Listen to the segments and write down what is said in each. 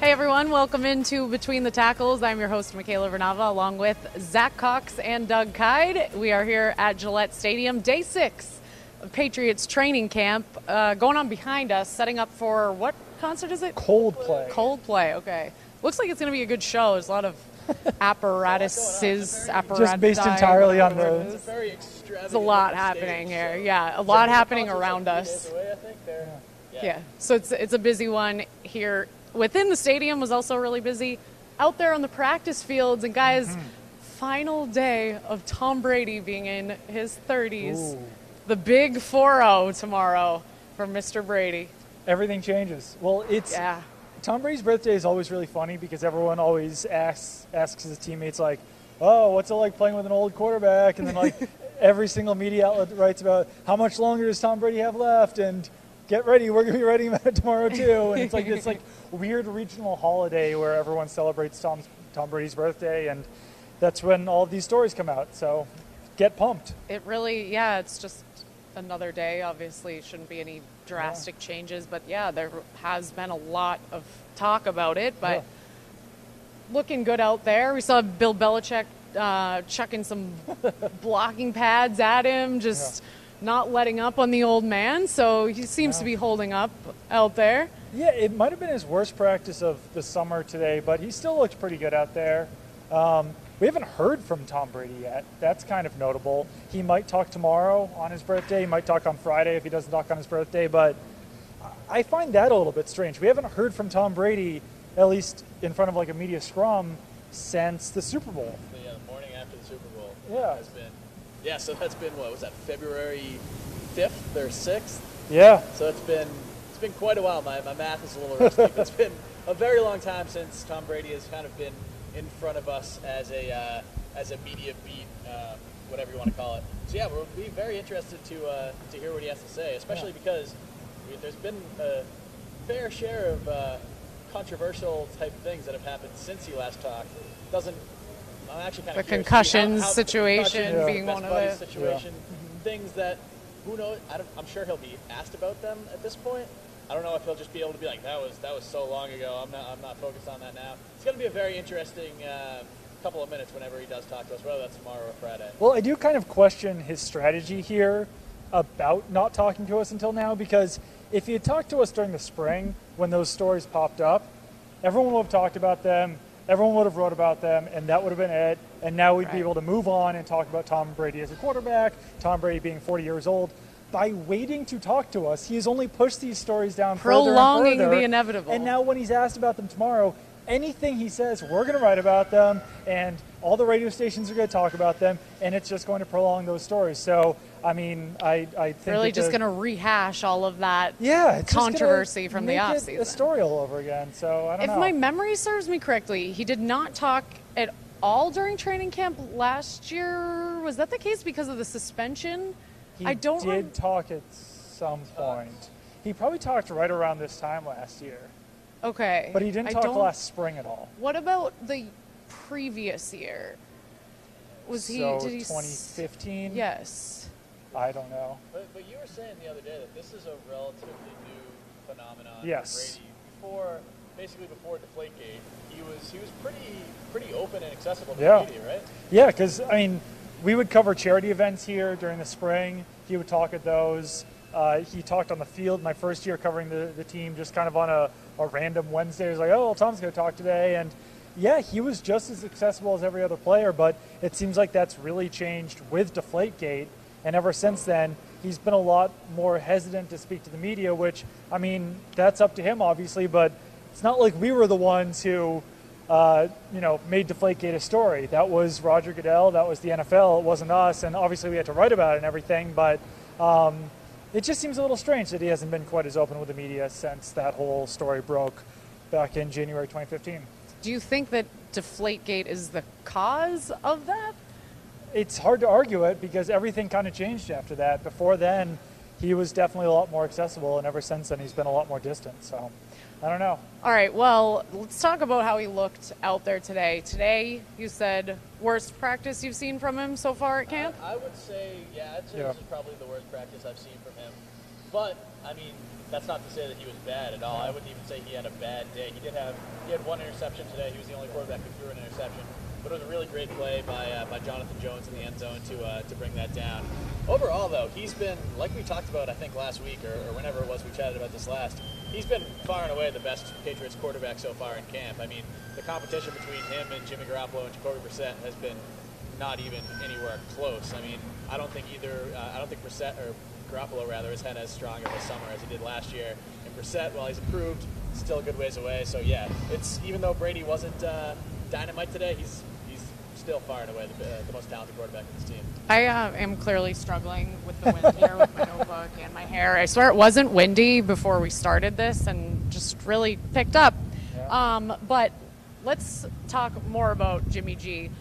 Hey everyone, welcome into Between the Tackles. I'm your host, Michaela Vernava, along with Zach Cox and Doug Kide. We are here at Gillette Stadium, day 6 of Patriots training camp. Going on behind us, setting up for what concert is it? Coldplay. Coldplay, okay. Looks like it's going to be a good show. There's a lot of apparatuses, Just based entirely on the... There's a lot happening here. Yeah, a lot happening around us. Yeah, so it's a busy one here. Within the stadium was also really busy. Out there on the practice fields, and guys, final day of Tom Brady being in his 30s. Ooh. The big 4-0 tomorrow for Mr. Brady. Everything changes. Well, Tom Brady's birthday is always really funny because everyone always asks his teammates, like, oh, what's it like playing with an old quarterback? And then, like, every single media outlet writes about how much longer does Tom Brady have left, and get ready, we're going to be writing about it tomorrow too. And it's like this weird regional holiday where everyone celebrates Tom Brady's birthday, and that's when all of these stories come out. So get pumped. It really, it's just another day. Obviously, it shouldn't be any drastic changes, but there has been a lot of talk about it, but looking good out there. We saw Bill Belichick chucking some blocking pads at him, not letting up on the old man, so he seems to be holding up out there. Yeah, it might have been his worst practice of the summer today, but he still looked pretty good out there. We haven't heard from Tom Brady yet. That's kind of notable. He might talk tomorrow on his birthday. He might talk on Friday if he doesn't talk on his birthday, but I find that a little bit strange. We haven't heard from Tom Brady, at least in front of like a media scrum, since the Super Bowl. Yeah, the morning after the Super Bowl. Yeah. So that's been, what was that, February 5th or 6th? Yeah. So it's been quite a while. My math is a little rusty, but it's been a very long time since Tom Brady has kind of been in front of us as a media beat, whatever you want to call it. So yeah, we'll be very interested to hear what he has to say, especially because there's been a fair share of controversial type things that have happened since he last talked. I'm actually kind of the concussions situation being one of it. Things that, who knows? I'm sure he'll be asked about them at this point. I don't know if he'll just be able to be like, that was so long ago. I'm not focused on that now. It's going to be a very interesting couple of minutes whenever he does talk to us, whether that's tomorrow or Friday. Well, I do kind of question his strategy here about not talking to us until now, because if he had talked to us during the spring when those stories popped up, everyone would have talked about them. Everyone would have wrote about them, and that would have been it. And now we'd be able to move on and talk about Tom Brady as a quarterback, Tom Brady being 40 years old. By waiting to talk to us, he has only pushed these stories down prolonging further and further. The inevitable. And now when he's asked about them tomorrow, anything he says, we're going to write about them, and all the radio stations are going to talk about them, and it's just going to prolong those stories. So, I mean, I think really just going to rehash all of that controversy from the offseason. It's a story all over again. So I don't know. If my memory serves me correctly, he did not talk at all during training camp last year. Was that the case because of the suspension? He did talk at some point. He probably talked right around this time last year. Okay. But he didn't talk last spring at all. What about the previous year? Did he 2015? Yes. I don't know. But you were saying the other day that this is a relatively new phenomenon for Brady. Before Deflategate, he was pretty open and accessible to the media, right? Yeah, because I mean, we would cover charity events here during the spring. He would talk at those. He talked on the field my first year covering the team, just kind of on a random Wednesday. He was like, oh, well, Tom's going to talk today. And yeah, he was just as accessible as every other player, but it seems like that's really changed with Deflategate. And ever since then, he's been a lot more hesitant to speak to the media, which, I mean, that's up to him, obviously, but it's not like we were the ones who, made Deflategate a story. That was Roger Goodell. That was the NFL. It wasn't us. And obviously we had to write about it and everything, but it just seems a little strange that he hasn't been quite as open with the media since that whole story broke back in January 2015. Do you think that Deflategate is the cause of that? It's hard to argue it because everything kind of changed after that. Before then, he was definitely a lot more accessible, and ever since then, he's been a lot more distant. So, I don't know. All right, well, let's talk about how he looked out there today. Today, you said, worst practice you've seen from him so far at camp? I would say, this is probably the worst practice I've seen from him. But I mean, that's not to say that he was bad at all. I wouldn't even say he had a bad day. He had one interception today. He was the only quarterback who threw an interception. But it was a really great play by Jonathan Jones in the end zone to bring that down. Overall, though, he's been, like we talked about, I think, last week or whenever it was we chatted about this last, he's been far and away the best Patriots quarterback so far in camp. I mean, the competition between him and Jimmy Garoppolo and Jacoby Brissett has been not even anywhere close. I mean, I don't think Brissett, or Garoppolo rather, has had as strong of a summer as he did last year. And Brissett, while he's improved, still a good ways away. So yeah, it's, even though Brady wasn't dynamite today, he's still far and away the most talented quarterback in this team. I am clearly struggling with the wind here with my notebook and my hair. I swear it wasn't windy before we started this and just really picked up. Yeah. But let's talk more about Jimmy G,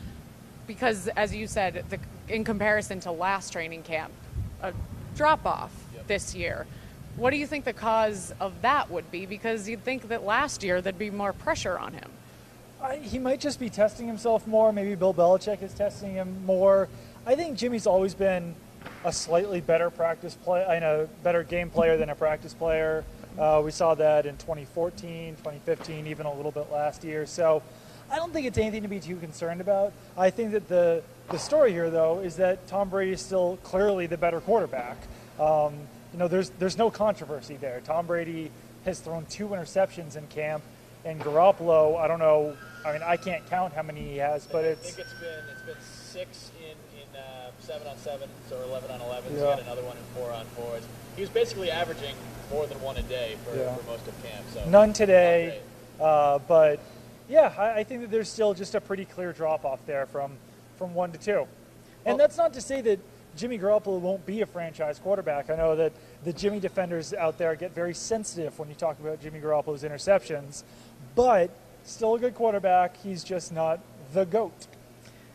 because as you said, in comparison to last training camp, a drop-off this year. What do you think the cause of that would be? Because you'd think that last year there'd be more pressure on him. He might just be testing himself more. Maybe Bill Belichick is testing him more. I think Jimmy's always been a slightly better better game player than a practice player. We saw that in 2014, 2015, even a little bit last year. So I don't think it's anything to be too concerned about. I think that the story here, though, is that Tom Brady is still clearly the better quarterback. There's no controversy there. Tom Brady has thrown 2 interceptions in camp, and Garoppolo, I don't know. I mean, I can't count how many he has, but I think it's been 6 in 7-on-7, so 11-on-11. Yeah. So he had another one in 4-on-4s. He was basically averaging more than 1 a day for most of camp. So none today, but yeah, I think that there's still just a pretty clear drop off there from 1 to 2, and that's not to say that Jimmy Garoppolo won't be a franchise quarterback. I know that the Jimmy defenders out there get very sensitive when you talk about Jimmy Garoppolo's interceptions, but still a good quarterback. He's just not the GOAT.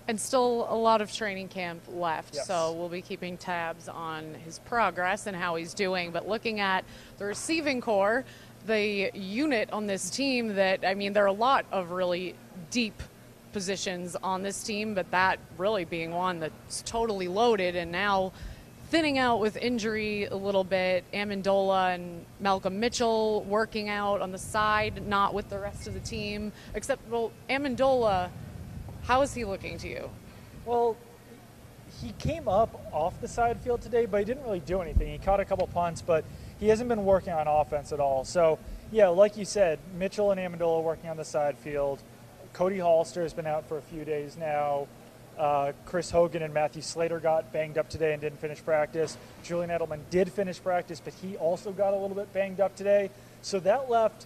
And still a lot of training camp left, yes. So we'll be keeping tabs on his progress and how he's doing. But looking at the receiving core, the unit on this team there are a lot of really deep positions on this team, but that really being one that's totally loaded and now thinning out with injury a little bit. Amendola and Malcolm Mitchell working out on the side, not with the rest of the team. Except, Amendola, how is he looking to you? Well, he came up off the side field today, but he didn't really do anything. He caught a couple punts, but he hasn't been working on offense at all. So, yeah, like you said, Mitchell and Amendola working on the side field. Cody Hollister has been out for a few days now. Chris Hogan and Matthew Slater got banged up today and didn't finish practice. Julian Edelman did finish practice, but he also got a little bit banged up today. So that left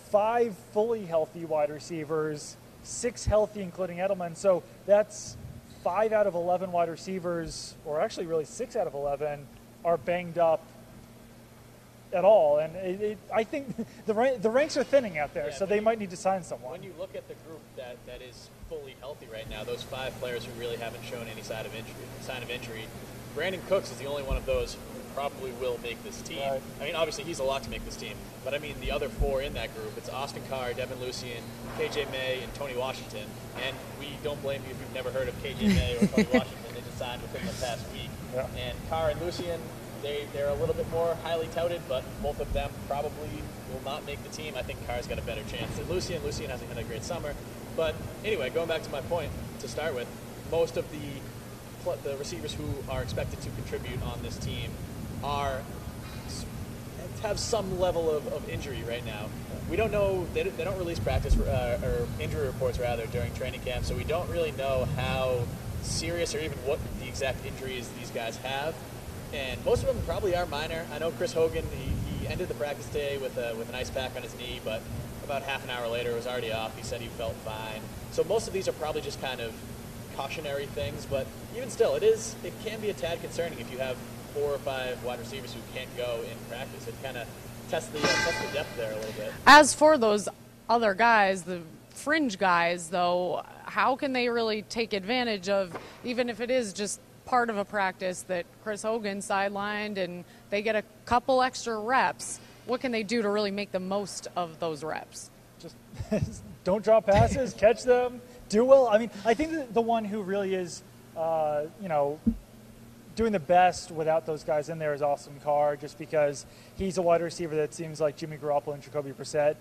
5 fully healthy wide receivers, 6 healthy, including Edelman. So that's 5 out of 11 wide receivers, or actually really 6 out of 11, are banged up at all. And I think the ranks are thinning out there, so they might need to sign someone. When you look at the group that is fully healthy right now, those 5 players who really haven't shown any sign of injury, Brandon Cooks is the only one of those who probably will make this team. Right. I mean, obviously he's a lot to make this team, but I mean the other 4 in that group, it's Austin Carr, Devin Lucien, KJ May, and Tony Washington. And we don't blame you if you've never heard of KJ May or Tony Washington. They just signed within the past week. Yeah. And Carr and Lucien, they're a little bit more highly touted, but both of them probably will not make the team. I think Carr's got a better chance than Lucien. Lucien hasn't had a great summer. But anyway, going back to my point to start with, most of the receivers who are expected to contribute on this team have some level of injury right now. We don't know, they don't release practice or injury reports rather during training camp, so we don't really know how serious or even what the exact injuries these guys have. And most of them probably are minor. I know Chris Hogan, he ended the practice day with an ice pack on his knee, but about half an hour later it was already off. He said he felt fine. So most of these are probably just kind of cautionary things, but even still, it can be a tad concerning if you have 4 or 5 wide receivers who can't go in practice. It kind of tests the depth there a little bit. As for those other guys, the fringe guys, though, how can they really take advantage of, even if it is just part of a practice that Chris Hogan sidelined and they get a couple extra reps? What can they do to really make the most of those reps? Just don't drop passes, catch them, do well. I mean, I think that the one who really is, doing the best without those guys in there is Austin Carr, just because he's a wide receiver that seems like Jimmy Garoppolo and Jacoby Brissett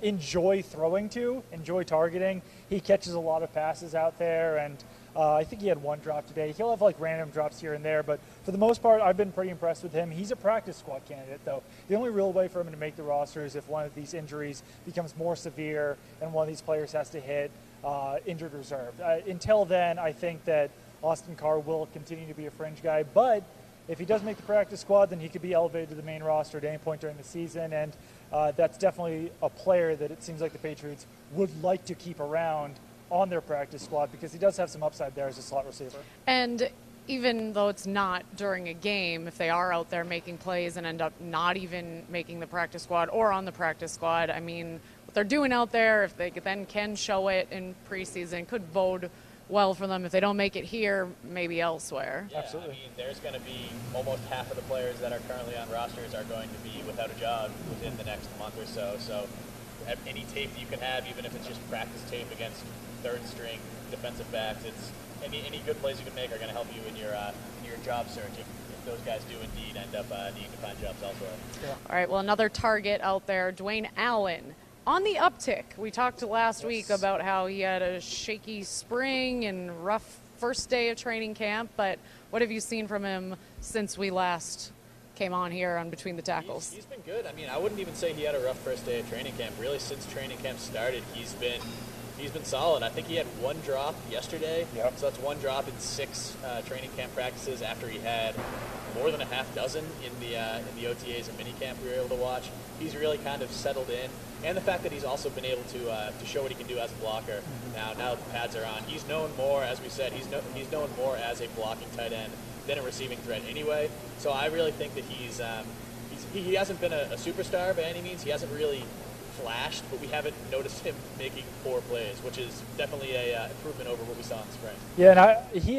enjoy throwing to, enjoy targeting. He catches a lot of passes out there, and I think he had one drop today. He'll have like random drops here and there, but for the most part, I've been pretty impressed with him. He's a practice squad candidate, though. The only real way for him to make the roster is if one of these injuries becomes more severe and one of these players has to hit injured reserve. Until then, I think that Austin Carr will continue to be a fringe guy, but if he does make the practice squad, then he could be elevated to the main roster at any point during the season, and that's definitely a player that it seems like the Patriots would like to keep around on their practice squad because he does have some upside there as a slot receiver. And even though it's not during a game, if they are out there making plays and end up not even making the practice squad or on the practice squad, I mean, what they're doing out there, if they then can show it in preseason, could bode well for them. If they don't make it here, maybe elsewhere. Yeah, absolutely. I mean, there's going to be almost half of the players that are currently on rosters are going to be without a job within the next month or so. So any tape that you can have, even if it's just practice tape against third-string defensive backs, it's any good plays you can make are going to help you in your job search if those guys do indeed end up needing to find jobs elsewhere. Yeah. All right, well, another target out there, Dwayne Allen. On the uptick, we talked last week about how he had a shaky spring and rough first day of training camp, but what have you seen from him since we last came on here on Between the Tackles? He's been good. I mean, I wouldn't even say he had a rough first day of training camp. Really, since training camp started, he's been solid. I think he had one drop yesterday, so that's one drop in 6 training camp practices after he had more than a half dozen in the OTAs and minicamp we were able to watch. He's really kind of settled in, and the fact that he's also been able to show what he can do as a blocker. Now that the pads are on, he's known more, as we said, he's known more as a blocking tight end than a receiving threat anyway. So I really think that he hasn't been a superstar by any means. He hasn't really flashed, but we haven't noticed him making poor plays, which is definitely a improvement over what we saw in the spring. Yeah, and he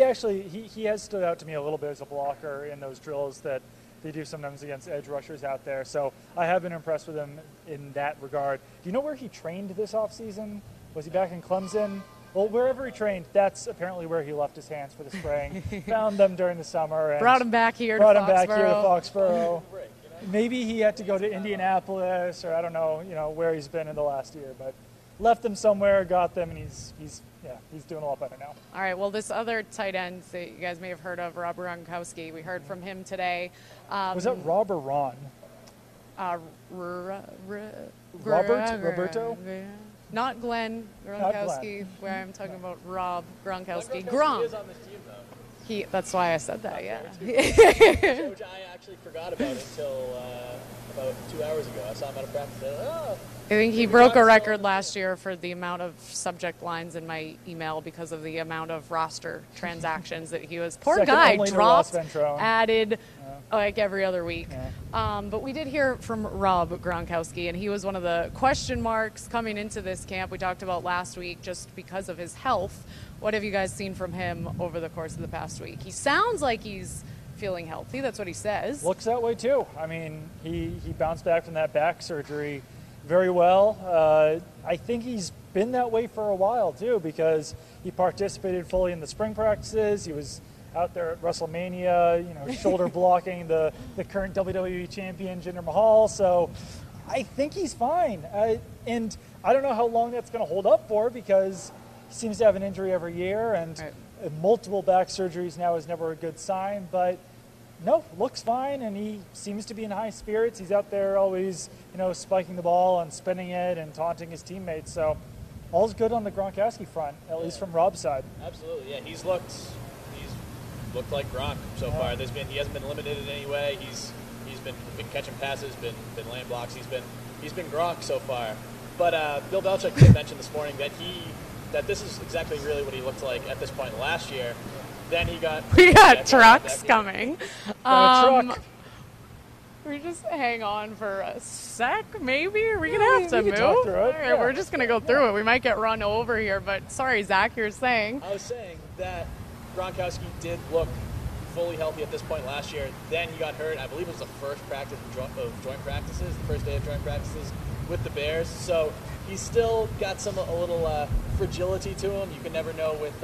has stood out to me a little bit as a blocker in those drills that they do sometimes against edge rushers out there. So I have been impressed with him in that regard. Do you know where he trained this offseason? Was he back in Clemson? Well, wherever he trained, that's apparently where he left his hands for the spring. Found them during the summer. And brought him back here to Foxborough. Maybe he had to go to Indianapolis, or I don't know, where he's been in the last year, but left them somewhere, got them, and he's doing a lot better now. All right, well, this other tight end that you guys may have heard of, Rob Gronkowski, we heard from him today. Was that Rob or Ron? Roberto? Not Glenn Gronkowski, where I'm talking about Rob Gronkowski. Gronk. Is on this team, though. That's why I said that, yeah. Which I actually forgot about until about 2 hours ago. I saw him at a practice. I think he broke a record last year for the amount of subject lines in my email because of the amount of roster transactions that he was. Poor guy, dropped, added like every other week. Yeah. But we did hear from Rob Gronkowski, and he was one of the question marks coming into this camp we talked about last week just because of his health. What have you guys seen from him over the course of the past week? He sounds like he's feeling healthy. That's what he says. Looks that way, too. I mean, he bounced back from that back surgery very well. I think he's been that way for a while, too, because he participated fully in the spring practices. He was out there at WrestleMania, shoulder blocking the current WWE champion, Jinder Mahal. So I think he's fine. And I don't know how long that's going to hold up for because he seems to have an injury every year, and multiple back surgeries now is never a good sign. But no, looks fine, and he seems to be in high spirits. He's out there always, spiking the ball and spinning it and taunting his teammates. So all's good on the Gronkowski front, at least from Rob's side. Absolutely, yeah. He's looked like Gronk so far. He hasn't been limited in any way. He's been catching passes, been laying blocks. He's been Gronk so far. But Bill Belichick did mention this morning that this is exactly really what he looked like at this point last year. Then we got trucks coming. Truck. We just hang on for a sec, maybe? Are we going to have to move? All right, we're just going to go through it. We might get run over here, but sorry, Zach, you're saying. I was saying that Gronkowski did look fully healthy at this point last year. Then he got hurt. I believe it was the first practice of joint practices, the first day of joint practices with the Bears. So he's still got a little fragility to him. You can never know with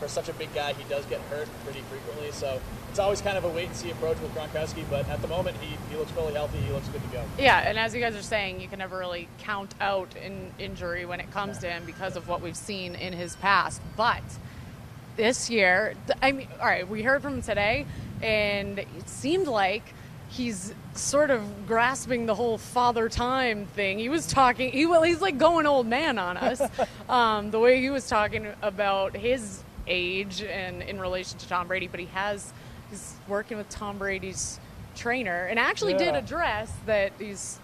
for such a big guy, he does get hurt pretty frequently. So it's always kind of a wait-and-see approach with Gronkowski. But at the moment, he looks fully healthy. He looks good to go. Yeah, and as you guys are saying, you can never really count out an injury when it comes to him because of what we've seen in his past. But this year, I mean, all right, we heard from him today, and it seemed like he's sort of grasping the whole father time thing. He was talking, he's like going old man on us. The way he was talking about his age and in relation to Tom Brady, but he's working with Tom Brady's trainer and actually did address that he's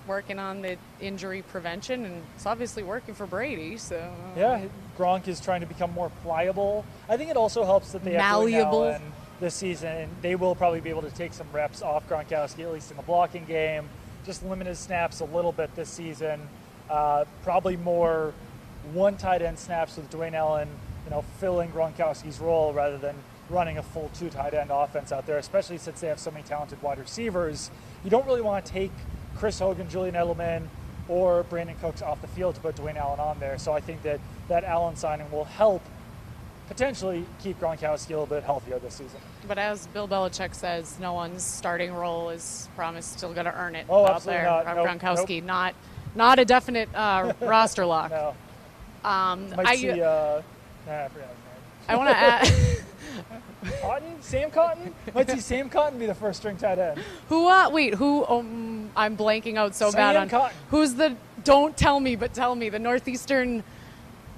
working on the injury prevention, and it's obviously working for Brady. So yeah, Gronk is trying to become more pliable. I think it also helps that they have malleable Allen this season. They will probably be able to take some reps off Gronkowski, at least in the blocking game. Just limit his snaps a little bit this season. Probably more one tight end snaps with Dwayne Allen, filling Gronkowski's role rather than running a full two tight end offense out there, especially since they have so many talented wide receivers. You don't really want to take Chris Hogan, Julian Edelman, or Brandon Cooks off the field to put Dwayne Allen on there. So I think that Allen signing will help potentially keep Gronkowski a little bit healthier this season. But as Bill Belichick says, no one's starting role is promised. Still got to earn it Oh, out absolutely there. not. Nope, Gronkowski, not a definite roster lock. No. Might see, I forgot his name. I want to add. Cotton? Sam Cotton? Might see Sam Cotton be the first string tight end. Who? Who? I'm blanking out so bad on. Cotton. Who's the? Don't tell me, but tell me. The Northeastern.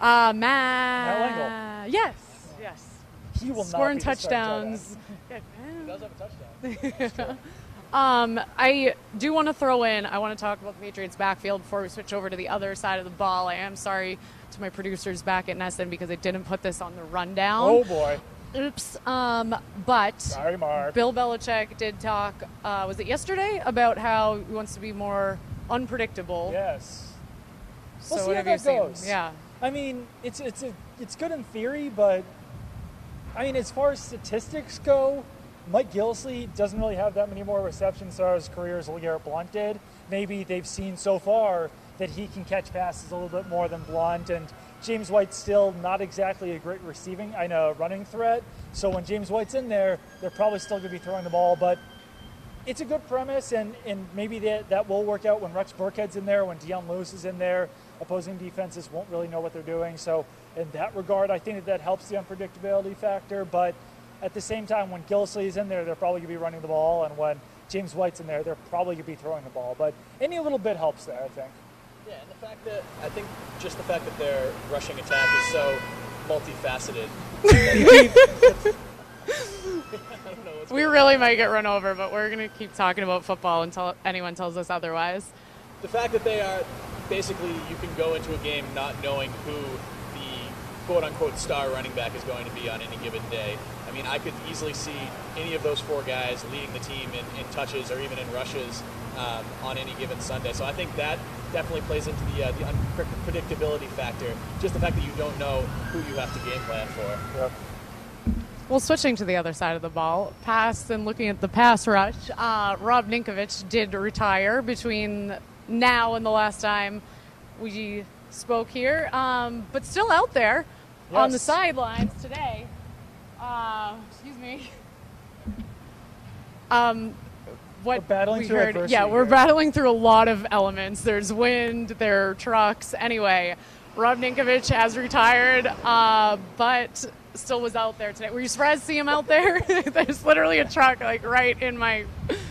Matt Lengel. Yes. He will Scoring not be the touchdowns. He does have a touchdown. I do want to throw in. I want to talk about the Patriots' backfield before we switch over to the other side of the ball. I am sorry to my producers back at Nesson because I didn't put this on the rundown. Oh boy. Oops. But Sorry, Marc. Bill Belichick did talk. Was it yesterday about how he wants to be more unpredictable? Yes. So We'll see what how have you that seen? goes. Yeah. I mean, it's good in theory, but I mean, as far as statistics go, Mike Gillislee doesn't really have that many more receptions as his career as LeGarrette Blount did. Maybe they've seen so far that he can catch passes a little bit more than Blount, and James White's still not exactly a great running threat. So when James White's in there, they're probably still going to be throwing the ball, but it's a good premise, and maybe that will work out when Rex Burkhead's in there, when Deion Lewis is in there. Opposing defenses won't really know what they're doing. So in that regard, I think that helps the unpredictability factor. But at the same time, when Gillislee is in there, they're probably going to be running the ball. And when James White's in there, they're probably going to be throwing the ball. But any little bit helps there, I think. Yeah, and the fact that their rushing attack is so multifaceted. We really might get run over, but we're going to keep talking about football until anyone tells us otherwise. The fact that they are basically, you can go into a game not knowing who the quote-unquote star running back is going to be on any given day. I mean, I could easily see any of those four guys leading the team in touches or even in rushes on any given Sunday. So I think that definitely plays into the unpredictability factor, just the fact that you don't know who you have to game plan for. Yep. Well, switching to the other side of the ball, pass and looking at the pass rush, Rob Ninkovich did retire between now and the last time we spoke here, but still out there on the sidelines today. Excuse me. What we're battling we through heard, adversity yeah, we're here. battling through a lot of elements. There's wind, there are trucks. Anyway, Rob Ninkovich has retired, but still was out there today. Were you surprised to see him out there? There's literally a truck like right in my.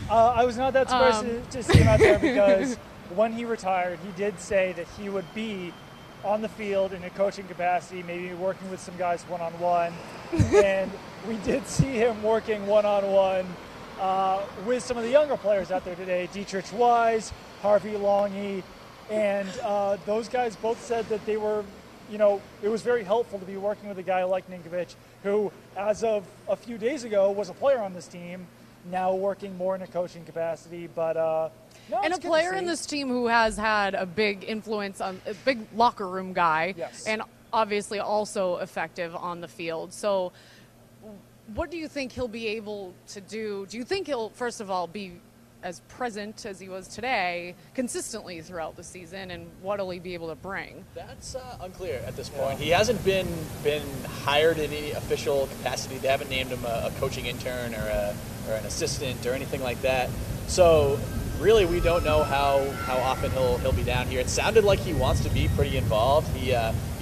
I was not that surprised to see him out there because when he retired, he did say that he would be on the field in a coaching capacity, maybe working with some guys one-on-one. And we did see him working one-on-one with some of the younger players out there today, Dietrich Wise, Harvey Longy, and those guys both said that they were, it was very helpful to be working with a guy like Ninkovich, who, as of a few days ago, was a player on this team, now working more in a coaching capacity. But no, and a player in this team who has had a big influence on a big locker room guy, yes, and obviously also effective on the field. So what do you think he'll be able to do? Do you think he'll, first of all, be as present as he was today consistently throughout the season, and what will he be able to bring? That's unclear at this point. He hasn't been hired in any official capacity. They haven't named him a coaching intern or an assistant or anything like that. So really, we don't know how often he'll be down here. It sounded like he wants to be pretty involved. He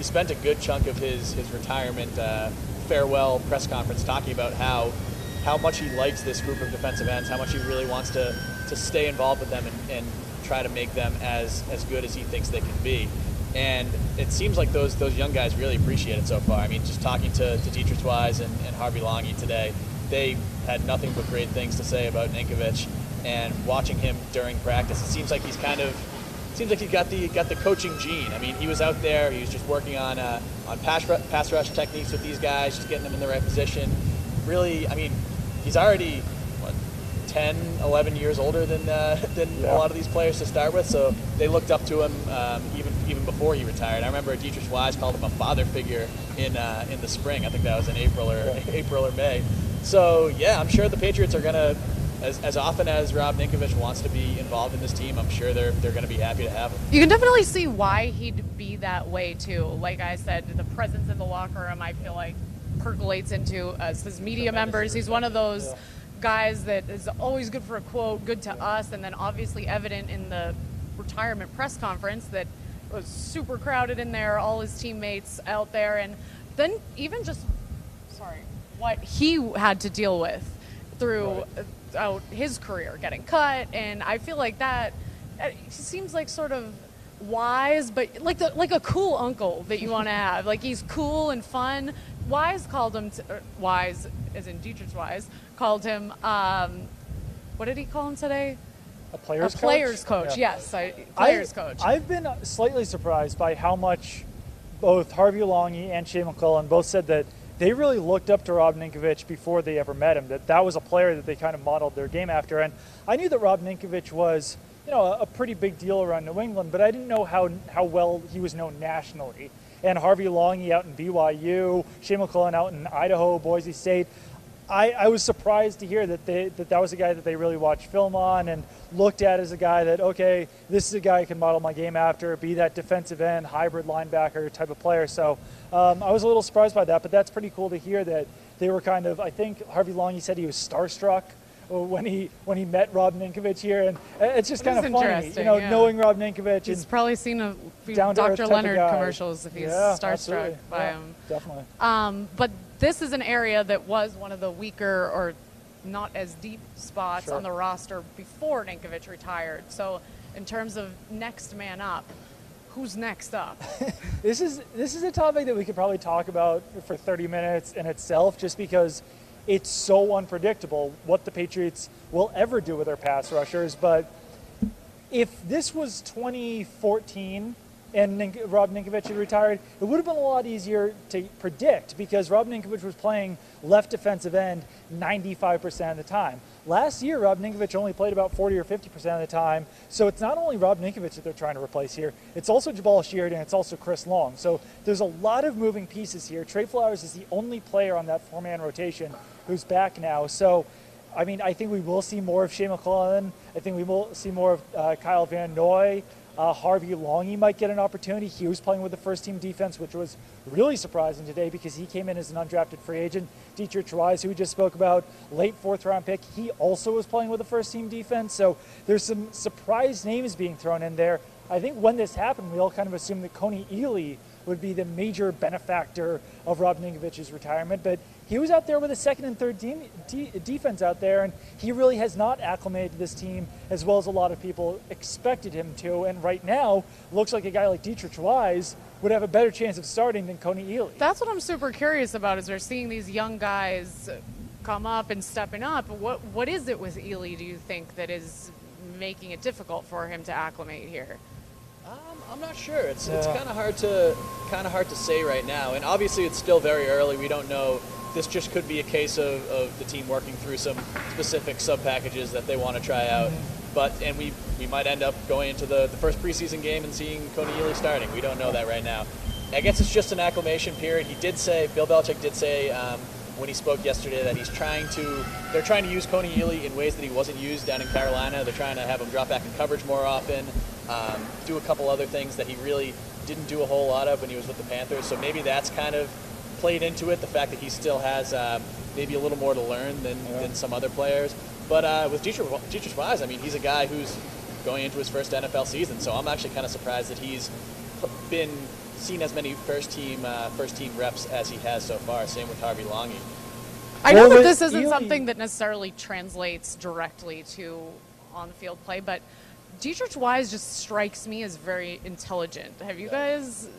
spent a good chunk of his retirement farewell press conference talking about how much he likes this group of defensive ends, how much he really wants to stay involved with them and try to make them as good as he thinks they can be. And it seems like those young guys really appreciate it so far. I mean, just talking to Dietrich Wise and Harvey Longy today, they had nothing but great things to say about Ninkovich. And watching him during practice, it seems like he's got the coaching gene. I mean, he was out there, he was just working on pass rush techniques with these guys, just getting them in the right position. Really, I mean, he's already 10, 11 years older than a lot of these players to start with, so they looked up to him even before he retired. I remember Dietrich Wise called him a father figure in the spring. I think that was in April or May. So yeah, I'm sure the Patriots are gonna, as often as Rob Ninkovich wants to be involved in this team, I'm sure they're going to be happy to have him. You can definitely see why he'd be that way too. Like I said, the presence in the locker room, I feel like, percolates into us as media members. He's one of those guys that is always good for a quote, good to us, and then obviously evident in the retirement press conference that was super crowded in there, all his teammates out there, and then even just what he had to deal with throughout his career, getting cut, and I feel like that he seems like sort of wise, but like a cool uncle that you want to have. Like, he's cool and fun. Wise called him Wise, as in Dietrich Wise, called him what did he call him today? A player's coach? Player's coach, yes. Player's coach. I've been slightly surprised by how much both Harvey Longy and Shea McClellan both said that they really looked up to Rob Ninkovich before they ever met him, that was a player that they kind of modeled their game after. And I knew that Rob Ninkovich was, a pretty big deal around New England, but I didn't know how well he was known nationally. And Harvey Longy out in BYU, Shea McClellan out in Idaho, Boise State. I was surprised to hear that was a guy that they really watched film on and looked at as a guy that, okay, this is a guy I can model my game after, be that defensive end, hybrid linebacker type of player. So I was a little surprised by that, but that's pretty cool to hear that they were kind of, I think Harvey Longy said he was starstruck when he met Rob Ninkovich here, and it's just kind of funny, knowing Rob Ninkovich. He's probably seen a few Dr. Leonard commercials if he's starstruck by him. Definitely. But this is an area that was one of the weaker or not as deep spots on the roster before Ninkovich retired. So in terms of next man up, who's next up? This is a topic that we could probably talk about for 30 minutes in itself, just because it's so unpredictable what the Patriots will ever do with their pass rushers. But if this was 2014 and Rob Ninkovich had retired, it would have been a lot easier to predict, because Rob Ninkovich was playing left defensive end 95% of the time. Last year, Rob Ninkovich only played about 40 or 50% of the time. So it's not only Rob Ninkovich that they're trying to replace here, it's also Jabal Sheard and it's also Chris Long. So there's a lot of moving pieces here. Trey Flowers is the only player on that four-man rotation who's back now. So, I mean, I think we will see more of Shea McClellan. I think we will see more of Kyle Van Noy. Harvey Longy might get an opportunity. He was playing with the first-team defense, which was really surprising today because he came in as an undrafted free agent. Dietrich Wise, who we just spoke about, late fourth-round pick, he also was playing with the first-team defense. So there's some surprise names being thrown in there. I think when this happened, we all kind of assumed that Coney Ely would be the major benefactor of Rob Ninkovich's retirement, but he was out there with a second and third team defense out there, and he really has not acclimated to this team as well as a lot of people expected him to. And right now, looks like a guy like Dietrich Wise would have a better chance of starting than Coney Ely. That's what I'm super curious about, is we're seeing these young guys come up and stepping up. What is it with Ely, do you think, that is making it difficult for him to acclimate here? I'm not sure. It's kind of hard to say right now, and obviously it's still very early. We don't know. This just could be a case of the team working through some specific sub packages that they want to try out. And we might end up going into the first preseason game and seeing Coney Ely starting. We don't know that right now. I guess it's just an acclimation period. Bill Belichick did say when he spoke yesterday that they're trying to use Coney Ealy in ways that he wasn't used down in Carolina. They're trying to have him drop back in coverage more often, do a couple other things that he really didn't do a whole lot of when he was with the Panthers. So maybe that's kind of played into it, the fact that he still has maybe a little more to learn than some other players. But with Dietrich Wise, I mean, he's a guy who's going into his first NFL season, so I'm actually kind of surprised that he's been seen as many first team reps as he has so far. Same with Harvey Longy. I know that this isn't something that necessarily translates directly to on-the-field play, but Dietrich Wise just strikes me as very intelligent. Have you guys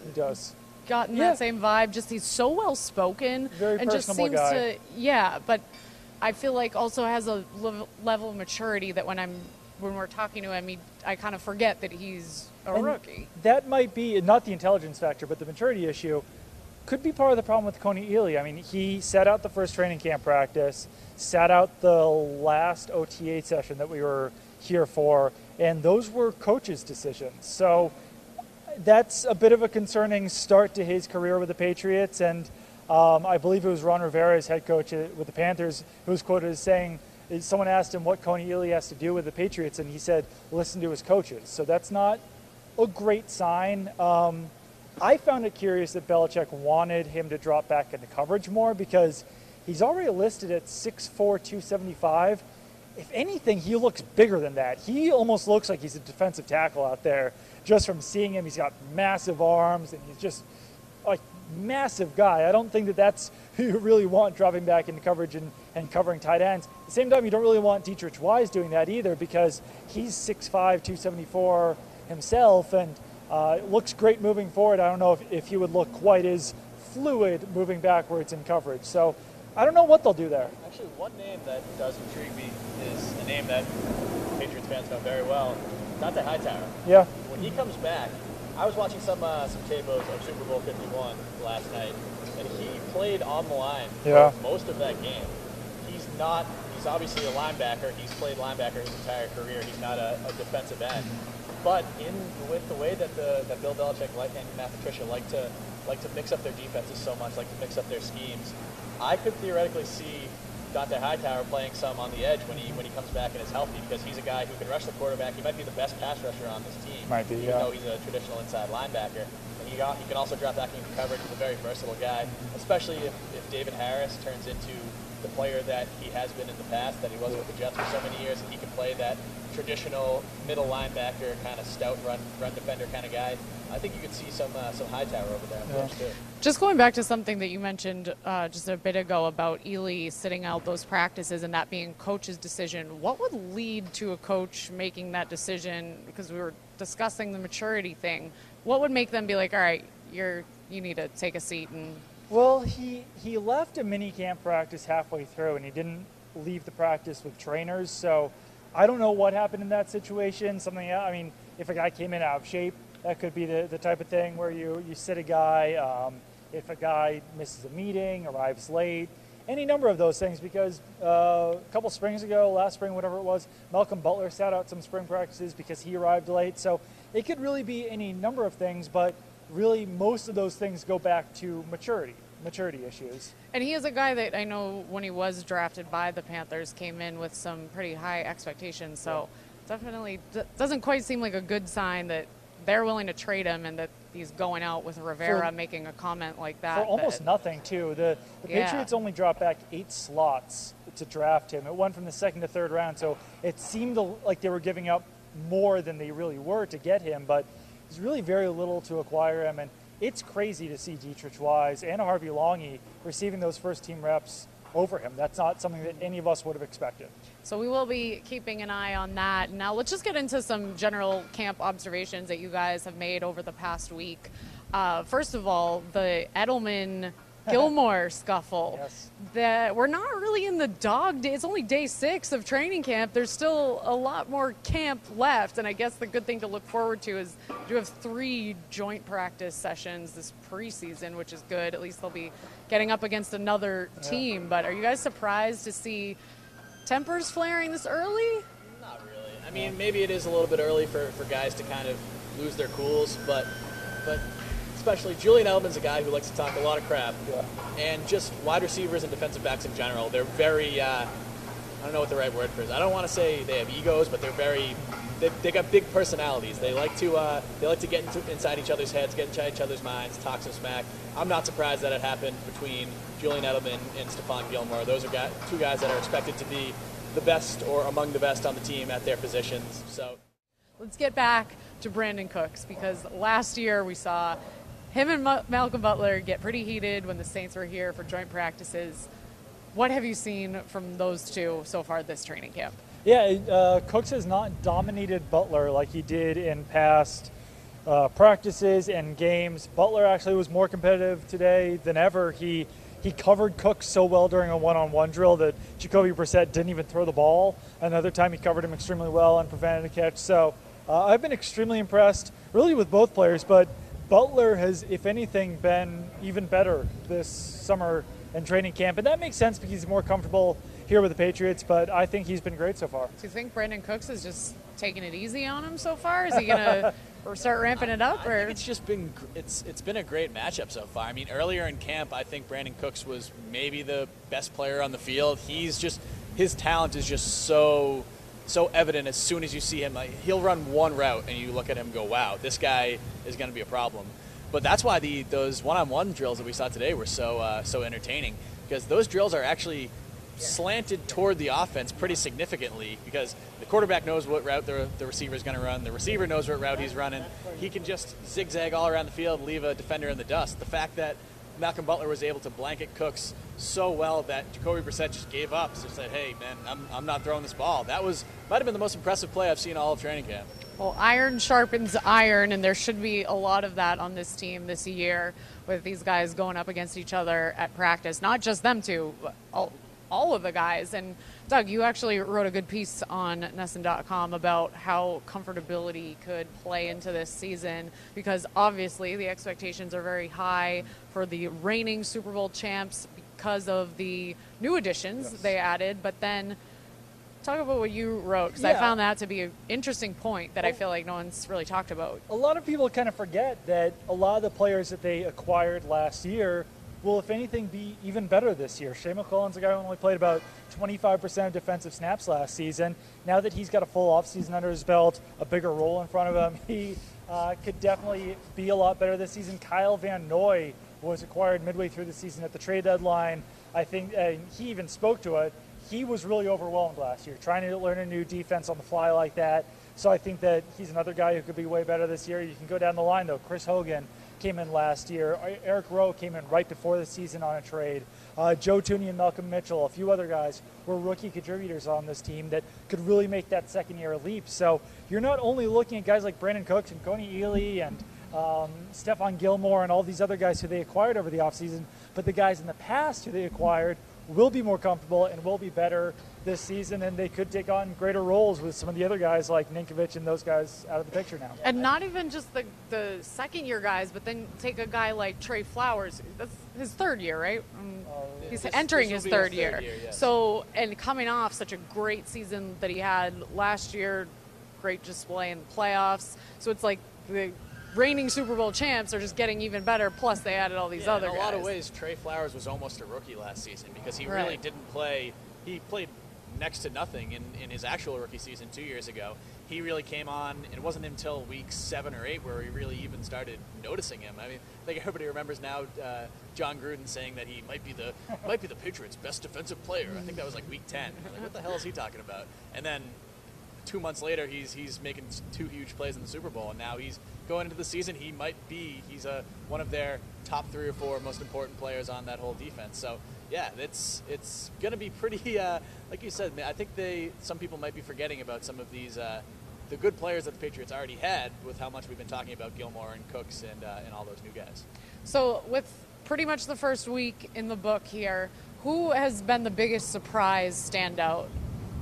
gotten that same vibe? Just he's so well-spoken. Very and just seems guy. but I feel like also has a level of maturity that when we're talking to him, I kind of forget that he's a rookie. That might be not the intelligence factor, but the maturity issue could be part of the problem with Coney Ealy. I mean, he sat out the first training camp practice, sat out the last OTA session that we were here for, and those were coaches' decisions. So that's a bit of a concerning start to his career with the Patriots, and I believe it was Ron Rivera, his head coach with the Panthers, who was quoted as saying, someone asked him what Coney Ealy has to do with the Patriots, and he said, listen to his coaches. So that's not a great sign. I found it curious that Belichick wanted him to drop back into coverage more because he's already listed at 6'4", 275. If anything, he looks bigger than that. He almost looks like he's a defensive tackle out there. Just from seeing him, he's got massive arms, and he's just a massive guy. I don't think that that's who you really want dropping back into coverage and covering tight ends. At the same time, you don't really want Dietrich Wise doing that either because he's 6'5", 274 himself, and it looks great moving forward. I don't know if he would look quite as fluid moving backwards in coverage. So I don't know what they'll do there. Actually, one name that does intrigue me is a name that Patriots fans know very well, Dante Hightower. Yeah. When he comes back, I was watching some tape of Super Bowl 51 last night, and he played on the line for most of that game. He's obviously a linebacker. He's played linebacker his entire career. He's not a defensive end. But with the way that Bill Belichick and Matt Patricia like to mix up their defenses so much, like to mix up their schemes, I could theoretically see Dante Hightower playing some on the edge when he comes back and is healthy, because he's a guy who can rush the quarterback. He might be the best pass rusher on this team. Might be, even though he's a traditional inside linebacker. And he can also drop back into coverage. He's a very versatile guy, especially if David Harris turns into the player that he has been in the past, that he was with the Jets for so many years, and he can play that traditional middle linebacker, kind of stout run defender kind of guy. I think you could see some Hightower over there too. Just going back to something that you mentioned just a bit ago about Ealy sitting out those practices and that being coach's decision, what would lead to a coach making that decision? Because we were discussing the maturity thing. What would make them be like, all right, you need to take a seat and... Well, he left a mini camp practice halfway through, and he didn't leave the practice with trainers. So I don't know what happened in that situation. I mean, if a guy came in out of shape, that could be the type of thing where you sit a guy. If a guy misses a meeting, arrives late, any number of those things. Because a couple springs ago, last spring, whatever it was, Malcolm Butler sat out some spring practices because he arrived late. So it could really be any number of things, but really most of those things go back to maturity issues. And he is a guy that I know when he was drafted by the Panthers came in with some pretty high expectations. So definitely doesn't quite seem like a good sign that they're willing to trade him and that he's going out with Rivera making a comment like that. For almost nothing, too. The Patriots only dropped back 8 slots to draft him. It went from the 2nd to 3rd round, so it seemed like they were giving up more than they really were to get him, but there's really very little to acquire him, and it's crazy to see Dietrich Wise and Harvey Longy receiving those first-team reps over him. That's not something that any of us would have expected. So we will be keeping an eye on that. Now let's just get into some general camp observations that you guys have made over the past week. First of all, the Edelman Gilmore scuffle. Yes. That we're not really in the dog day. It's only day 6 of training camp. There's still a lot more camp left, and I guess the good thing to look forward to is you have 3 joint practice sessions this preseason, which is good. At least they'll be getting up against another team. But are you guys surprised to see tempers flaring this early? Not really. I mean, maybe it is a little bit early for guys to kind of lose their cools, but especially, Julian Edelman's a guy who likes to talk a lot of crap. Yeah. And just wide receivers and defensive backs in general, they're very, I don't know what the right word for is. I don't want to say they have egos, but they're very, they got big personalities. They like to get inside each other's heads, get inside each other's minds, talk some smack. I'm not surprised that it happened between Julian Edelman and Stephon Gilmore. Those are two guys that are expected to be the best or among the best on the team at their positions. So let's get back to Brandon Cooks, because last year we saw him and Malcolm Butler get pretty heated when the Saints were here for joint practices. What have you seen from those two so far this training camp? Yeah, Cooks has not dominated Butler like he did in past practices and games. Butler actually was more competitive today than ever. He covered Cooks so well during a one-on-one drill that Jacoby Brissett didn't even throw the ball. Another time he covered him extremely well and prevented a catch. So I've been extremely impressed really with both players, but Butler has, if anything, been even better this summer in training camp. And that makes sense because he's more comfortable here with the Patriots, but I think he's been great so far. Do you think Brandon Cooks is just taking it easy on him so far? Is he going to start ramping it up? I think it's just been it's been a great matchup so far. I mean, earlier in camp, I think Brandon Cooks was maybe the best player on the field. His talent is just so evident as soon as you see him. Like, he'll run one route and you look at him and go, wow, this guy is going to be a problem. But that's why those one-on-one drills that we saw today were so entertaining, because those drills are actually slanted toward the offense pretty significantly, because the quarterback knows what route the receiver is going to run. The receiver knows what route he's running. He can just zigzag all around the field and leave a defender in the dust. The fact that Malcolm Butler was able to blanket Cooks so well that Jacoby Brissett just gave up, just said, hey, man, I'm not throwing this ball. Might have been the most impressive play I've seen all of training camp. Well, iron sharpens iron, and there should be a lot of that on this team this year with these guys going up against each other at practice. Not just them two, but all of the guys. And Doug, you actually wrote a good piece on NESN.com about how comfortability could play into this season, because obviously the expectations are very high for the reigning Super Bowl champs because of the new additions they added. But then talk about what you wrote, because I found that to be an interesting point that I feel like no one's really talked about. A lot of people kind of forget that a lot of the players that they acquired last year will, if anything, be even better this year. Shea McClellan's a guy who only played about 25% of defensive snaps last season. Now that he's got a full offseason under his belt, a bigger role in front of him, he could definitely be a lot better this season. Kyle Van Noy was acquired midway through the season at the trade deadline. I think he even spoke to it. He was really overwhelmed last year, trying to learn a new defense on the fly like that. So I think that he's another guy who could be way better this year. You can go down the line, though. Chris Hogan came in last year. Eric Rowe came in right before the season on a trade. Joe Tooney and Malcolm Mitchell, a few other guys, were rookie contributors on this team that could really make that second-year leap. So you're not only looking at guys like Brandon Cooks and Coney Ely and Stephon Gilmore and all these other guys who they acquired over the offseason, but the guys in the past who they acquired will be more comfortable and will be better this season, and they could take on greater roles with some of the other guys like Ninkovich and those guys out of the picture now. And not even just the second-year guys, but then take a guy like Trey Flowers. That's his third year, right? He's entering his third year. Yes. So, and coming off such a great season that he had last year, great display in the playoffs. So it's like the reigning Super Bowl champs are just getting even better, plus they added all these other guys. In a lot of ways, Trey Flowers was almost a rookie last season, because he really didn't play. He played next to nothing in his actual rookie season 2 years ago. He really came on, and it wasn't until week 7 or 8 where we really even started noticing him. I mean, I think everybody remembers now John Gruden saying that he might be the Patriots' best defensive player. I think that was like week 10. Like, what the hell is he talking about? And then 2 months later, he's making 2 huge plays in the Super Bowl, and now he's going into the season. He's one of their top 3 or 4 most important players on that whole defense. So yeah, it's going to be pretty. Like you said, I think some people might be forgetting about some of these the good players that the Patriots already had, with how much we've been talking about Gilmore and Cooks and all those new guys. So with pretty much the first week in the book here, who has been the biggest surprise standout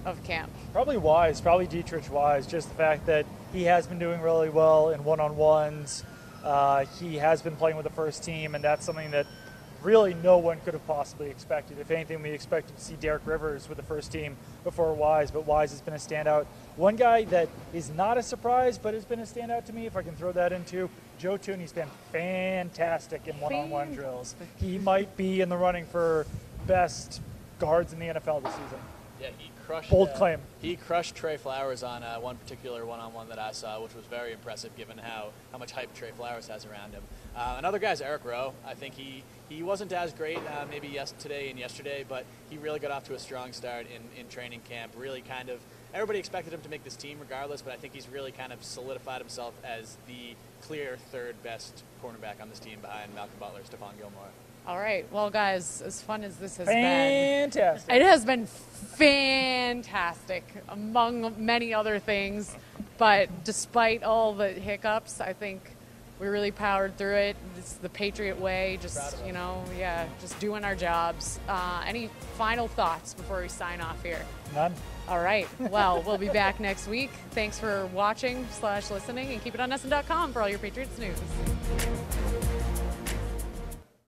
of camp? Probably Dietrich Wise. Just the fact that he has been doing really well in one-on-ones. He has been playing with the first team, and that's something that really no one could have possibly expected. If anything, we expected to see Derek Rivers with the first team before Wise, but Wise has been a standout. One guy that is not a surprise, but has been a standout to me, if I can throw that into, Joe Tooney's been fantastic in one-on-one drills. He might be in the running for best guards in the NFL this season. Yeah, he crushed. Bold claim. He crushed Trey Flowers on one particular one-on-one that I saw, which was very impressive given how much hype Trey Flowers has around him. Another guy's Eric Rowe. I think he wasn't as great maybe today and yesterday, but he really got off to a strong start in training camp. Really kind of everybody expected him to make this team regardless, but I think he's really kind of solidified himself as the clear third best cornerback on this team behind Malcolm Butler, Stephon Gilmore. All right. Well, guys, as fun as this has Fantastic. been, it has been fantastic, among many other things. But despite all the hiccups, I think we really powered through it. It's the Patriot way, just, just doing our jobs. Any final thoughts before we sign off here? None. All right. Well, we'll be back next week. Thanks for watching /listening, and keep it on NESN.com for all your Patriots news.